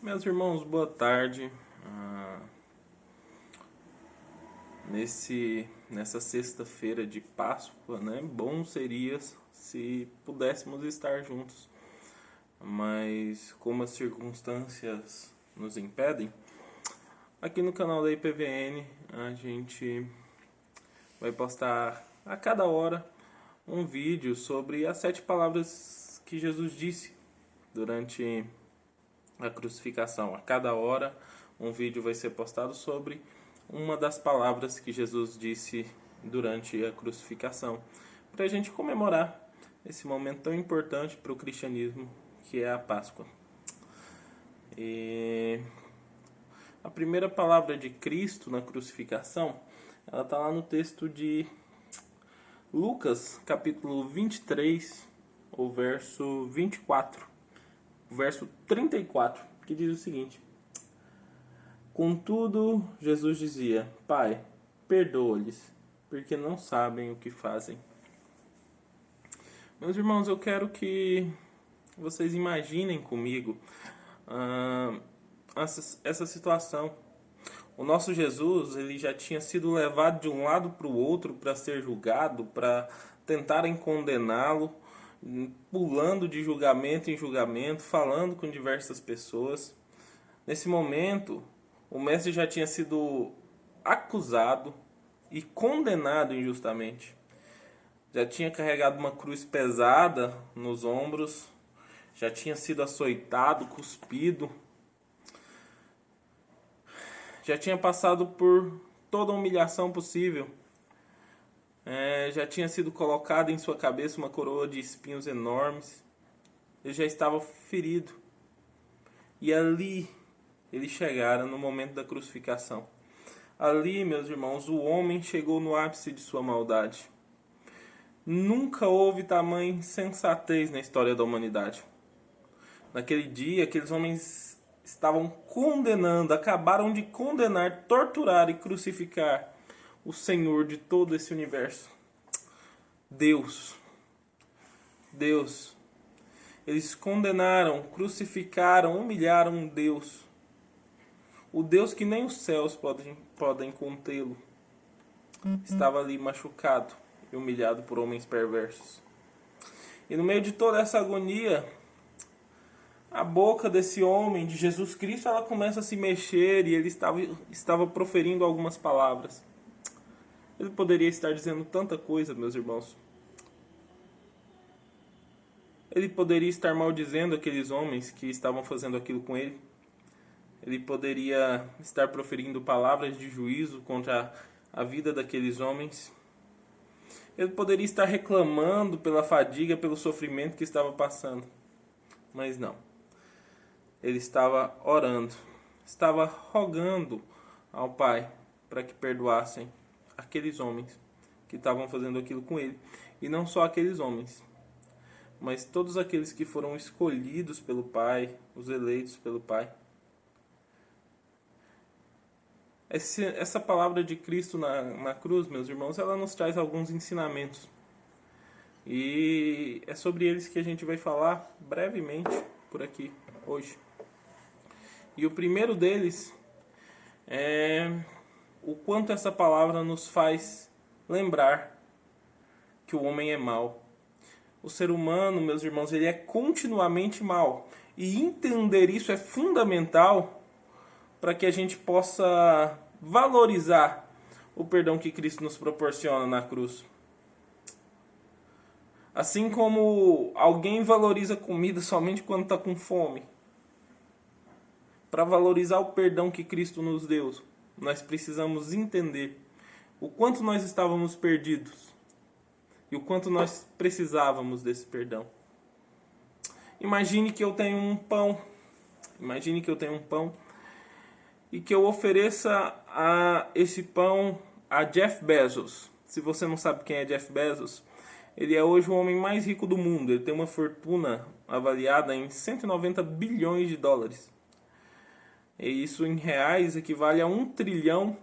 Meus irmãos, boa tarde. Nessa sexta-feira de Páscoa, né? Bom seria se pudéssemos estar juntos, mas como as circunstâncias nos impedem, aqui no canal da IPVN a gente vai postar a cada hora um vídeo sobre as 7 palavras que Jesus disse durante a crucificação. A cada hora um vídeo vai ser postado sobre uma das palavras que Jesus disse durante a crucificação, para a gente comemorar esse momento tão importante para o cristianismo, que é a Páscoa. E a primeira palavra de Cristo na crucificação, ela está lá no texto de Lucas, capítulo 23, o verso 24, o verso 34, que diz o seguinte: Contudo, Jesus dizia: Pai, perdoa-lhes, porque não sabem o que fazem. Meus irmãos, eu quero que vocês imaginem comigo essa situação. O nosso Jesus, ele já tinha sido levado de um lado para o outro para ser julgado, para tentarem condená-lo, pulando de julgamento em julgamento, falando com diversas pessoas. Nesse momento, o mestre já tinha sido acusado e condenado injustamente. Já tinha carregado uma cruz pesada nos ombros, já tinha sido açoitado, cuspido, já tinha passado por toda a humilhação possível. Já tinha sido colocado em sua cabeça uma coroa de espinhos enormes. Ele já estava ferido. E ali ele chegara no momento da crucificação. Ali, meus irmãos, o homem chegou no ápice de sua maldade. Nunca houve tamanha insensatez na história da humanidade. Naquele dia, aqueles homens estavam condenando, acabaram de condenar, torturar e crucificar o Senhor de todo esse universo. Deus. Eles condenaram, crucificaram, humilharam Deus. O Deus que nem os céus podem contê-lo. Estava ali machucado e humilhado por homens perversos. E no meio de toda essa agonia, a boca desse homem, de Jesus Cristo, ela começa a se mexer e ele estava proferindo algumas palavras. Ele poderia estar dizendo tanta coisa, meus irmãos. Ele poderia estar maldizendo aqueles homens que estavam fazendo aquilo com ele. Ele poderia estar proferindo palavras de juízo contra a vida daqueles homens. Ele poderia estar reclamando pela fadiga, pelo sofrimento que estava passando. Mas não. Ele estava orando, estava rogando ao Pai para que perdoassem aqueles homens que estavam fazendo aquilo com ele. E não só aqueles homens, mas todos aqueles que foram escolhidos pelo Pai, os eleitos pelo Pai. Essa palavra de Cristo na cruz, meus irmãos, ela nos traz alguns ensinamentos. E é sobre eles que a gente vai falar brevemente por aqui, hoje. E o primeiro deles é o quanto essa palavra nos faz lembrar que o homem é mau. O ser humano, meus irmãos, ele é continuamente mau. E entender isso é fundamental para que a gente possa valorizar o perdão que Cristo nos proporciona na cruz. Assim como alguém valoriza comida somente quando está com fome, para valorizar o perdão que Cristo nos deu, nós precisamos entender o quanto nós estávamos perdidos e o quanto nós precisávamos desse perdão. Imagine que eu tenho um pão. E que eu ofereça esse pão a Jeff Bezos. Se você não sabe quem é Jeff Bezos, ele é hoje o homem mais rico do mundo. Ele tem uma fortuna avaliada em 190 bilhões de dólares. E isso em reais equivale a 1 trilhão,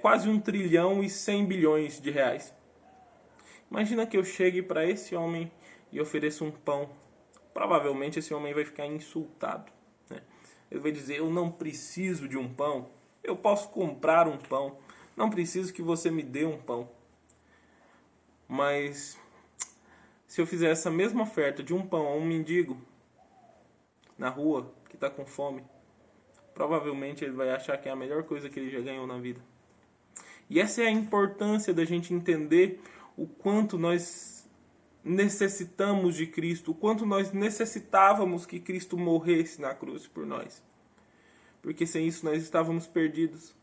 quase 1 trilhão e 100 bilhões de reais. Imagina que eu chegue para esse homem e ofereça um pão provavelmente esse homem vai ficar insultado, né? Ele vai dizer: eu não preciso de um pão, eu posso comprar um pão, não preciso que você me dê um pão. Mas se eu fizer essa mesma oferta de um pão a um mendigo na rua que está com fome, provavelmente ele vai achar que é a melhor coisa que ele já ganhou na vida. E essa é a importância da gente entender o quanto nós necessitamos de Cristo, o quanto nós necessitávamos que Cristo morresse na cruz por nós. Porque sem isso nós estávamos perdidos.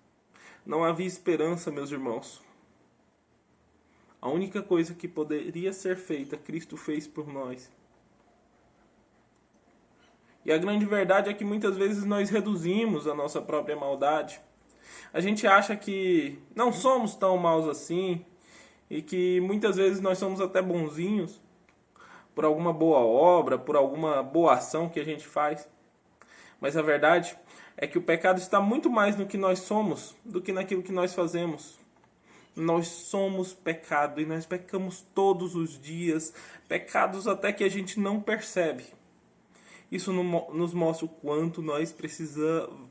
Não havia esperança, meus irmãos. A única coisa que poderia ser feita, Cristo fez por nós. E a grande verdade é que muitas vezes nós reduzimos a nossa própria maldade. A gente acha que não somos tão maus assim, e que muitas vezes nós somos até bonzinhos por alguma boa obra, por alguma boa ação que a gente faz. Mas a verdade é que o pecado está muito mais no que nós somos do que naquilo que nós fazemos. Nós somos pecado e nós pecamos todos os dias, pecados até que a gente não percebe. Isso nos mostra o quanto nós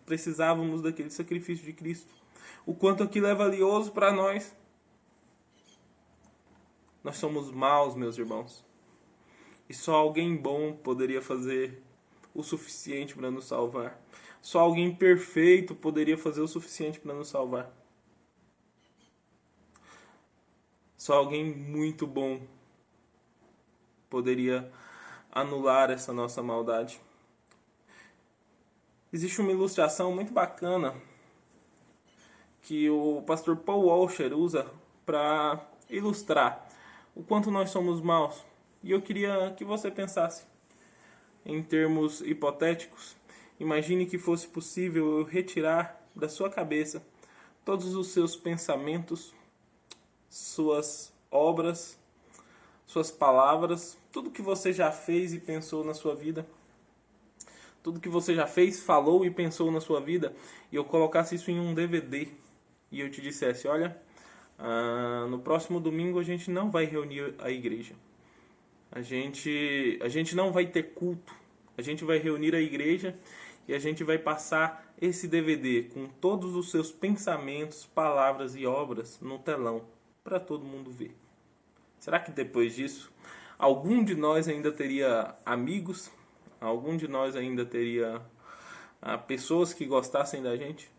precisávamos daquele sacrifício de Cristo, o quanto aquilo é valioso para nós. Nós somos maus, meus irmãos, e só alguém bom poderia fazer o suficiente para nos salvar. Só alguém perfeito poderia fazer o suficiente para nos salvar. Só alguém muito bom poderia anular essa nossa maldade. Existe uma ilustração muito bacana que o pastor Paul Washer usa para ilustrar o quanto nós somos maus. E eu queria que você pensasse em termos hipotéticos. Imagine que fosse possível eu retirar da sua cabeça todos os seus pensamentos, suas obras, suas palavras, tudo que você já fez e pensou na sua vida, tudo que você já fez, falou e pensou na sua vida, e eu colocasse isso em um DVD e eu te dissesse: olha, no próximo domingo a gente não vai reunir a igreja, a gente não vai ter culto, a gente vai reunir a igreja e a gente vai passar esse DVD com todos os seus pensamentos, palavras e obras no telão, para todo mundo ver. Será que depois disso algum de nós ainda teria amigos? Algum de nós ainda teria pessoas que gostassem da gente?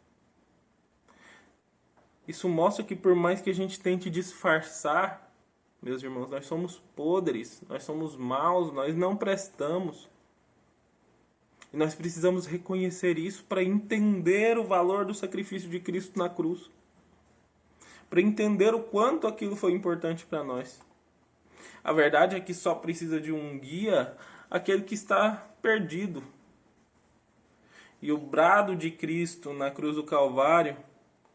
Isso mostra que por mais que a gente tente disfarçar, meus irmãos, nós somos podres, nós somos maus, nós não prestamos. E nós precisamos reconhecer isso para entender o valor do sacrifício de Cristo na cruz, para entender o quanto aquilo foi importante para nós. A verdade é que só precisa de um guia aquele que está perdido. E o brado de Cristo na cruz do Calvário,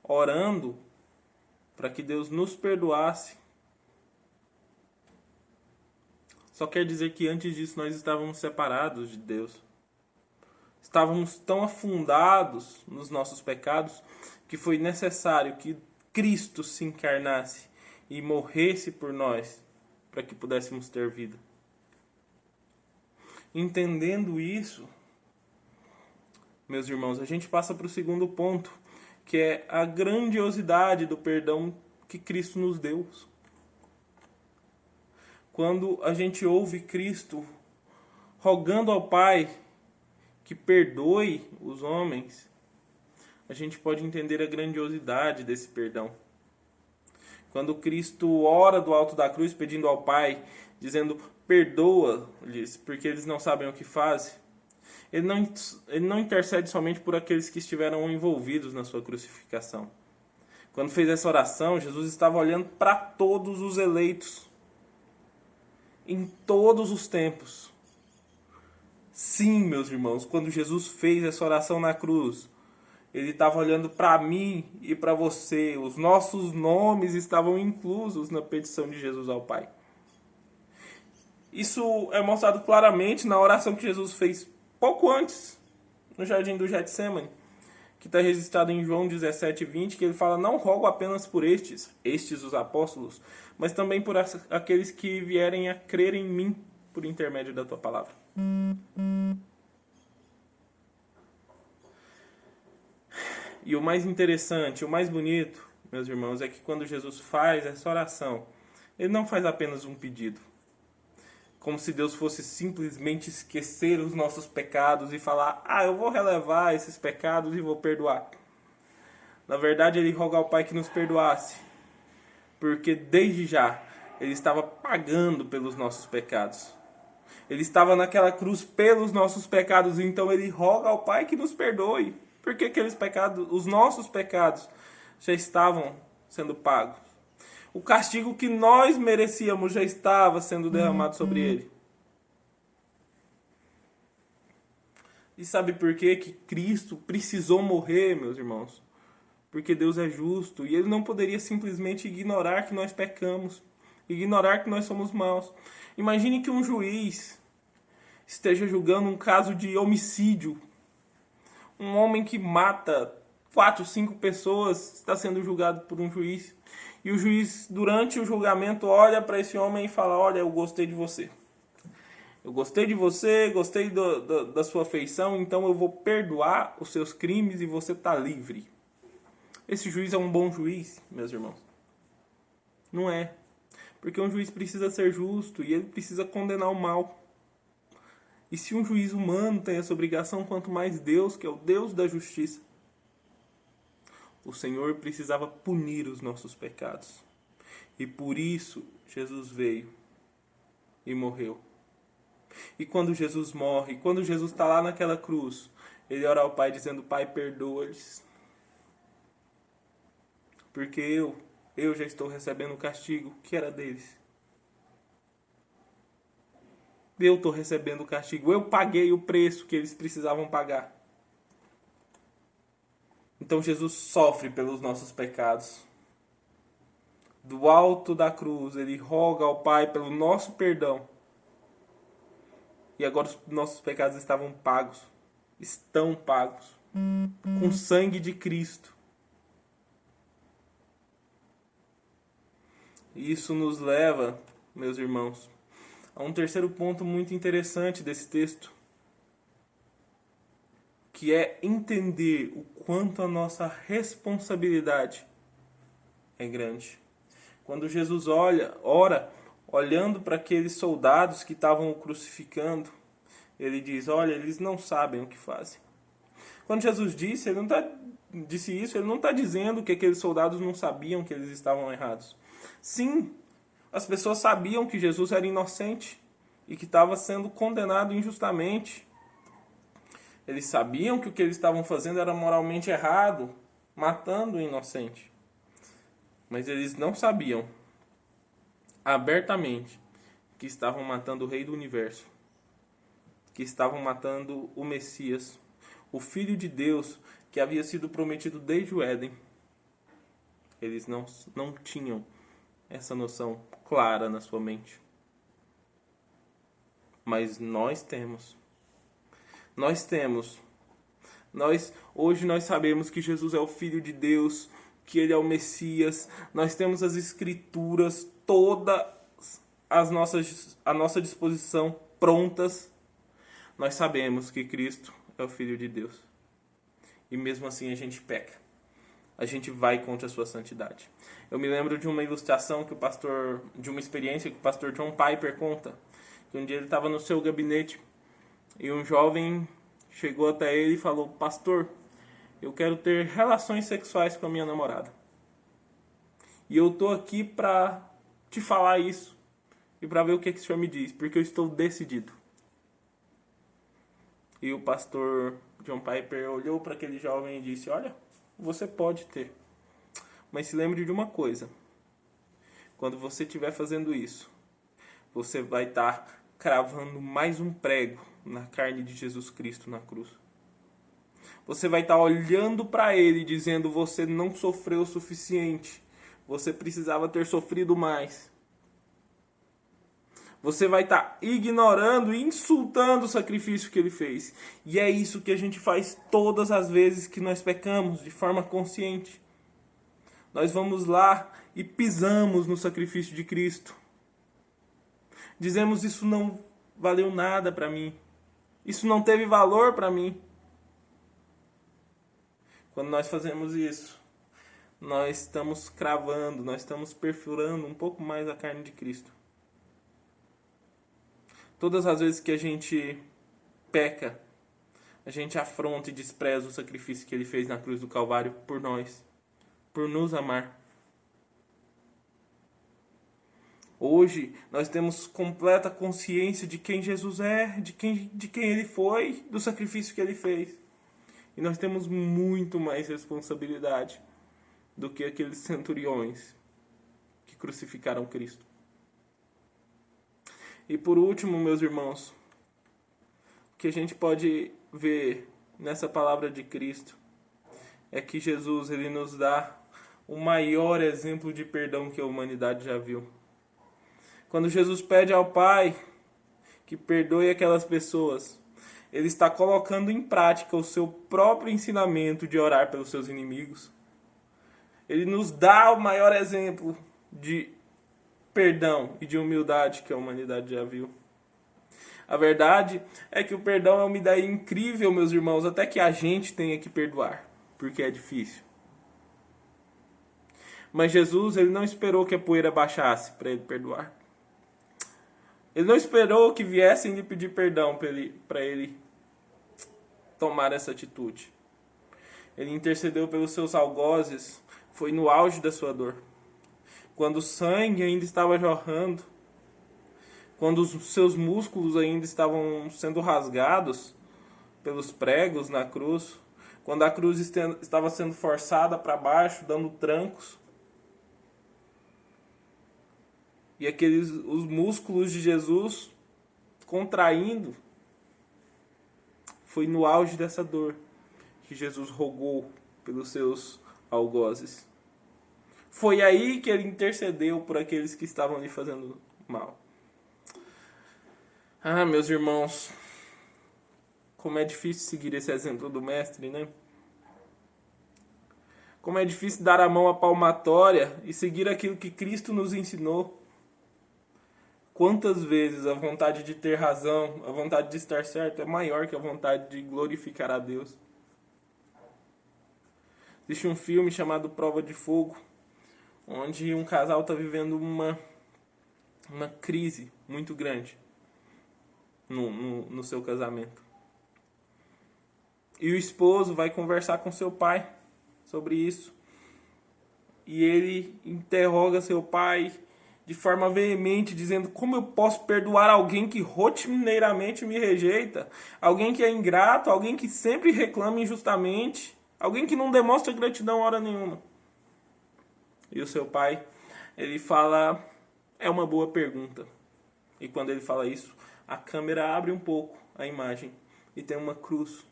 orando para que Deus nos perdoasse, só quer dizer que antes disso nós estávamos separados de Deus. Estávamos tão afundados nos nossos pecados que foi necessário que Cristo se encarnasse e morresse por nós para que pudéssemos ter vida. Entendendo isso, meus irmãos, a gente passa para o segundo ponto, que é a grandiosidade do perdão que Cristo nos deu. Quando a gente ouve Cristo rogando ao Pai que perdoe os homens, a gente pode entender a grandiosidade desse perdão. Quando Cristo ora do alto da cruz pedindo ao Pai, dizendo: perdoa-lhes, porque eles não sabem o que fazem, ele não intercede somente por aqueles que estiveram envolvidos na sua crucificação. Quando fez essa oração, Jesus estava olhando para todos os eleitos, em todos os tempos. Sim, meus irmãos, quando Jesus fez essa oração na cruz, ele estava olhando para mim e para você. Os nossos nomes estavam inclusos na petição de Jesus ao Pai. Isso é mostrado claramente na oração que Jesus fez pouco antes, no jardim do Getsemane, que está registrado em João 17:20, que ele fala: não rogo apenas por estes os apóstolos, mas também por aqueles que vierem a crer em mim por intermédio da tua palavra. E o mais interessante, o mais bonito, meus irmãos, é que quando Jesus faz essa oração, ele não faz apenas um pedido. Como se Deus fosse simplesmente esquecer os nossos pecados e falar: eu vou relevar esses pecados e vou perdoar. Na verdade, ele roga ao Pai que nos perdoasse, porque desde já ele estava pagando pelos nossos pecados. Ele estava naquela cruz pelos nossos pecados, então ele roga ao Pai que nos perdoe, porque aqueles pecados, os nossos pecados, já estavam sendo pagos. O castigo que nós merecíamos já estava sendo derramado sobre ele. E sabe por quê que Cristo precisou morrer, meus irmãos? Porque Deus é justo e ele não poderia simplesmente ignorar que nós pecamos, ignorar que nós somos maus. Imagine que um juiz esteja julgando um caso de homicídio. Um homem que mata 4, 5 pessoas está sendo julgado por um juiz. E o juiz, durante o julgamento, olha para esse homem e fala: olha, eu gostei de você. Eu gostei de você, gostei da sua feição, então eu vou perdoar os seus crimes e você está livre. Esse juiz é um bom juiz, meus irmãos? Não é. Porque um juiz precisa ser justo e ele precisa condenar o mal. E se um juiz humano tem essa obrigação, quanto mais Deus, que é o Deus da justiça. O Senhor precisava punir os nossos pecados. E por isso Jesus veio e morreu. E quando Jesus morre, quando Jesus está lá naquela cruz, ele ora ao Pai dizendo: Pai, perdoa-lhes. Porque eu já estou recebendo o castigo que era deles. Eu estou recebendo o castigo. Eu paguei o preço que eles precisavam pagar. Então Jesus sofre pelos nossos pecados. Do alto da cruz, ele roga ao Pai pelo nosso perdão. E agora os nossos pecados estavam pagos. Estão pagos. Com o sangue de Cristo. E isso nos leva, meus irmãos, a um terceiro ponto muito interessante desse texto, que é entender o quanto a nossa responsabilidade é grande. Quando Jesus ora, olhando para aqueles soldados que estavam o crucificando, ele diz: olha, eles não sabem o que fazem. Quando Jesus disse isso, ele não está dizendo que aqueles soldados não sabiam que eles estavam errados. Sim, as pessoas sabiam que Jesus era inocente e que estava sendo condenado injustamente. Eles sabiam que o que eles estavam fazendo era moralmente errado, matando o inocente. Mas eles não sabiam abertamente que estavam matando o Rei do Universo, que estavam matando o Messias, o Filho de Deus que havia sido prometido desde o Éden. Eles não tinham essa noção clara na sua mente. Mas nós temos. Hoje nós sabemos que Jesus é o Filho de Deus, que Ele é o Messias. Nós temos as Escrituras todas à nossa disposição, prontas. Nós sabemos que Cristo é o Filho de Deus. E mesmo assim a gente peca. A gente vai contra a sua santidade. Eu me lembro de uma ilustração de uma experiência que o pastor John Piper conta. Que um dia ele estava no seu gabinete e um jovem chegou até ele e falou: pastor, eu quero ter relações sexuais com a minha namorada. E eu estou aqui para te falar isso e para ver o que o senhor me diz, porque eu estou decidido. E o pastor John Piper olhou para aquele jovem e disse: olha, você pode ter, mas se lembre de uma coisa: quando você estiver fazendo isso, você vai estar cravando mais um prego na carne de Jesus Cristo na cruz. Você vai estar olhando para ele dizendo: você não sofreu o suficiente, você precisava ter sofrido mais. Você vai estar ignorando e insultando o sacrifício que ele fez. E é isso que a gente faz todas as vezes que nós pecamos de forma consciente. Nós vamos lá e pisamos no sacrifício de Cristo. Dizemos: isso não valeu nada para mim. Isso não teve valor para mim. Quando nós fazemos isso, nós estamos cravando, nós estamos perfurando um pouco mais a carne de Cristo. Todas as vezes que a gente peca, a gente afronta e despreza o sacrifício que ele fez na cruz do Calvário por nós, por nos amar. Hoje nós temos completa consciência de quem Jesus é, de quem ele foi, do sacrifício que ele fez. E nós temos muito mais responsabilidade do que aqueles centuriões que crucificaram Cristo. E por último, meus irmãos, o que a gente pode ver nessa palavra de Cristo é que Jesus ele nos dá o maior exemplo de perdão que a humanidade já viu. Quando Jesus pede ao Pai que perdoe aquelas pessoas, ele está colocando em prática o seu próprio ensinamento de orar pelos seus inimigos. Ele nos dá o maior exemplo de perdão e de humildade que a humanidade já viu. A verdade é que o perdão é uma ideia incrível, meus irmãos, até que a gente tenha que perdoar, porque é difícil. Mas Jesus, ele não esperou que a poeira baixasse para ele perdoar. Ele não esperou que viessem lhe pedir perdão para ele tomar essa atitude. Ele intercedeu pelos seus algozes, foi no auge da sua dor. Quando o sangue ainda estava jorrando, quando os seus músculos ainda estavam sendo rasgados pelos pregos na cruz, quando a cruz estava sendo forçada para baixo, dando trancos, e os músculos de Jesus contraindo, foi no auge dessa dor que Jesus rogou pelos seus algozes. Foi aí que ele intercedeu por aqueles que estavam lhe fazendo mal. Ah, meus irmãos, como é difícil seguir esse exemplo do mestre, né? Como é difícil dar a mão à palmatória e seguir aquilo que Cristo nos ensinou. Quantas vezes a vontade de ter razão, a vontade de estar certo é maior que a vontade de glorificar a Deus. Existe um filme chamado Prova de Fogo, onde um casal está vivendo uma crise muito grande no seu casamento. E o esposo vai conversar com seu pai sobre isso. E ele interroga seu pai de forma veemente, dizendo: como eu posso perdoar alguém que rotineiramente me rejeita? Alguém que é ingrato, alguém que sempre reclama injustamente, alguém que não demonstra gratidão hora nenhuma. E o seu pai, ele fala: é uma boa pergunta. E quando ele fala isso, a câmera abre um pouco a imagem e tem uma cruz,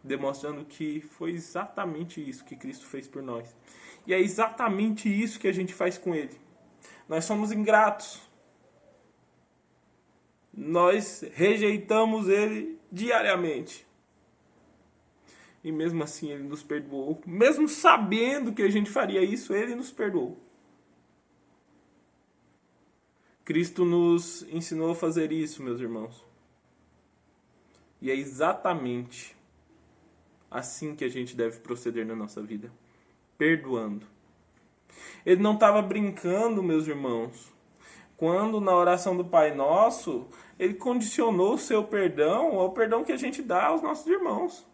demonstrando que foi exatamente isso que Cristo fez por nós. E é exatamente isso que a gente faz com Ele. Nós somos ingratos. Nós rejeitamos Ele diariamente. E mesmo assim Ele nos perdoou. Mesmo sabendo que a gente faria isso, Ele nos perdoou. Cristo nos ensinou a fazer isso, meus irmãos. E é exatamente assim que a gente deve proceder na nossa vida. Perdoando. Ele não estava brincando, meus irmãos, quando na oração do Pai Nosso, ele condicionou o seu perdão ao perdão que a gente dá aos nossos irmãos.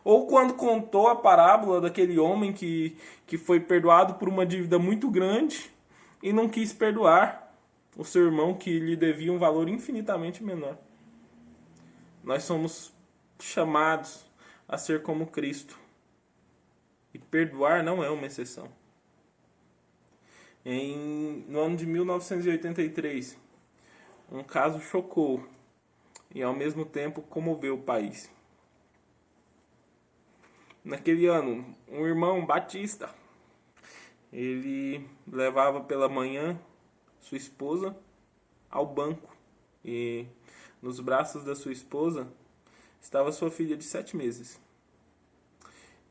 Ou quando contou a parábola daquele homem que foi perdoado por uma dívida muito grande e não quis perdoar o seu irmão que lhe devia um valor infinitamente menor. Nós somos chamados a ser como Cristo. E perdoar não é uma exceção. No ano de 1983, um caso chocou e ao mesmo tempo comoveu o país. Naquele ano, um irmão batista, ele levava pela manhã sua esposa ao banco e nos braços da sua esposa estava sua filha de 7 meses.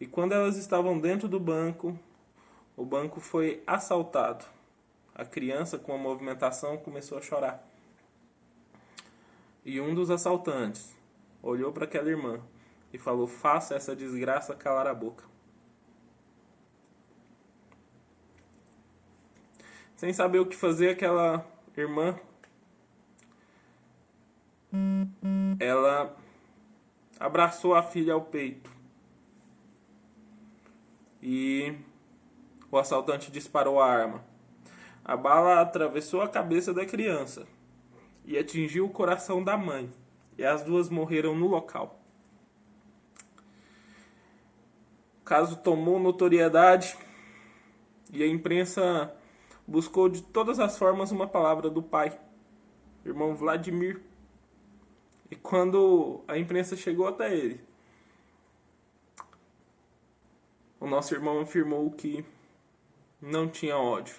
E quando elas estavam dentro do banco, o banco foi assaltado. A criança, com a movimentação, começou a chorar. E um dos assaltantes olhou para aquela irmã e falou: faça essa desgraça calar a boca. Sem saber o que fazer, aquela irmã, ela abraçou a filha ao peito. E o assaltante disparou a arma. A bala atravessou a cabeça da criança e atingiu o coração da mãe. E as duas morreram no local. O caso tomou notoriedade e a imprensa buscou de todas as formas uma palavra do pai, irmão Vladimir. E quando a imprensa chegou até ele, o nosso irmão afirmou que não tinha ódio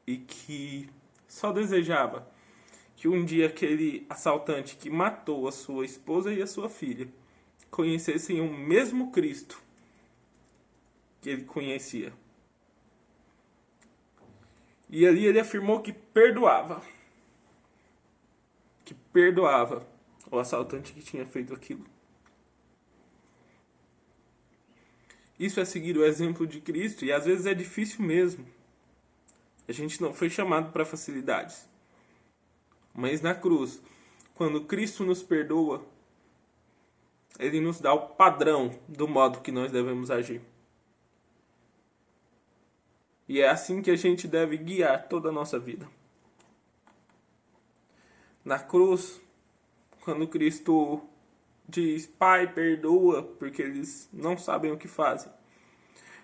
e que só desejava que um dia aquele assaltante que matou a sua esposa e a sua filha conhecessem o mesmo Cristo que ele conhecia. E ali ele afirmou que perdoava o assaltante que tinha feito aquilo. Isso é seguir o exemplo de Cristo, e às vezes é difícil mesmo. A gente não foi chamado para facilidades. Mas na cruz, quando Cristo nos perdoa, Ele nos dá o padrão do modo que nós devemos agir. E é assim que a gente deve guiar toda a nossa vida. Na cruz, quando Cristo diz: Pai, perdoa, porque eles não sabem o que fazem.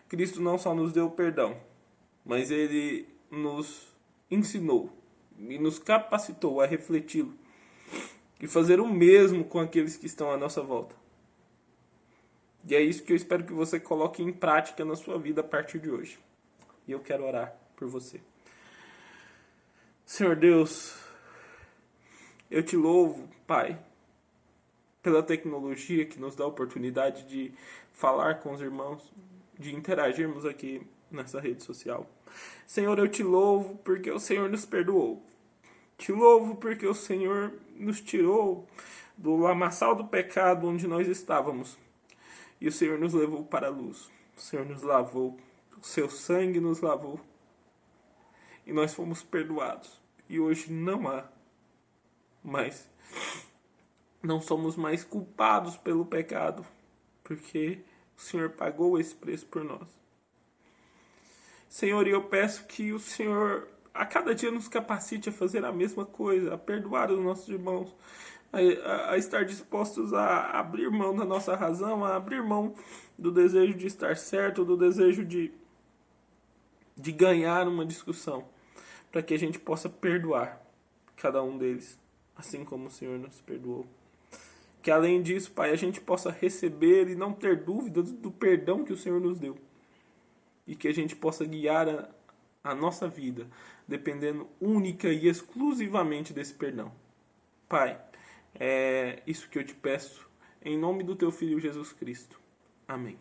Cristo não só nos deu perdão, mas Ele nos ensinou e nos capacitou a refleti-lo e fazer o mesmo com aqueles que estão à nossa volta. E é isso que eu espero que você coloque em prática na sua vida a partir de hoje. E eu quero orar por você. Senhor Deus, eu te louvo, Pai, pela tecnologia que nos dá a oportunidade de falar com os irmãos, de interagirmos aqui nessa rede social. Senhor, eu te louvo porque o Senhor nos perdoou. Te louvo porque o Senhor nos tirou do lamaçal do pecado onde nós estávamos. E o Senhor nos levou para a luz. O Senhor nos lavou. O seu sangue nos lavou. E nós fomos perdoados. E hoje não há mais. Não somos mais culpados pelo pecado. Porque o Senhor pagou esse preço por nós. Senhor, eu peço que o Senhor a cada dia nos capacite a fazer a mesma coisa, a perdoar os nossos irmãos, a estar dispostos a abrir mão da nossa razão, a abrir mão do desejo de estar certo, do desejo de ganhar uma discussão, para que a gente possa perdoar cada um deles, assim como o Senhor nos perdoou. Que além disso, Pai, a gente possa receber e não ter dúvidas do perdão que o Senhor nos deu. E que a gente possa guiar a nossa vida, dependendo única e exclusivamente desse perdão. Pai, é isso que eu te peço, em nome do Teu Filho Jesus Cristo. Amém.